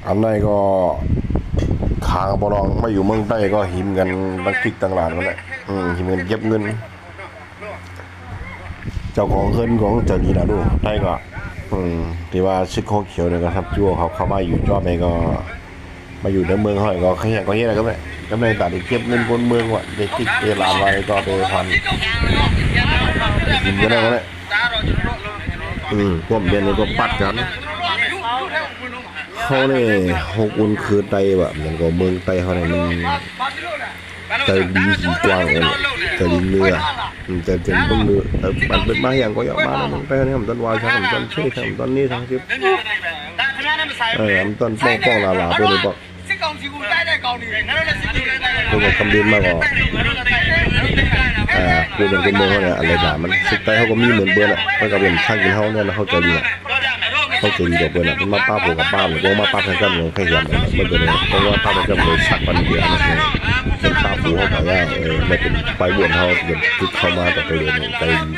อันไหนก็ขางบอลองมาอยู่เมืองใต้ก็หิมกันตั้งทิกตั้งหลานมันแหละหิมกันเก็บเงินเจ้าของเงินของเจ้าดีนะดูไทยก็ที่ว่าซึกโคเขียวเนี่ยก็ทับจั่วเขาเข้ามาอยู่จอบในก็มาอยู่ในเมืองเขาก็ขยันก็เฮ็ดอะไรก็ไม่ก็ไม่ตัดเก็บเงินบนเมืองว่ะเด็กติ๊กเวลาไว้ก็ไปพันหิมกันได้ก็ได้พวกเบนเลยก็ปัดกันเขาเนี่ยหกอุ่นคือไตแบบมันก็เมืองไตเขาเนี่ยมันใจดีสีกว้างเลยใจดีเนื้อจะต้องเนื้อแต่มันเป็นมาอย่างก็อยากมาแล้วมันไปเนี่ยมันต้นวายใช่มันต้นเชื่อใช่มันต้นนี้ทั้งชิบมันต้นป้องลาตัวนี้บอกตัวกับคำเดินมากกว่าคือเป็นคนเมืองเขาเนี่ยอะไรด่ามันสุดท้ายเขาก็มีเหมือนเบื่อแหละมันก็เป็นข้างกินเขาเนี่ยเขาใจดีเขาใจดีกับเบื่อแหละมันมาป้าผมกับป้าผมก็มาป้าแข่งกันเลยแข่งกันเลยมันเป็นเพราะว่าป้าแข่งกันเลยสักวันเดียวนะเป็นป้าผูเขาบอกว่าไม่เป็นไปบวชเขาเป็นจุดเข้ามาแต่ตัวเดียวใจดี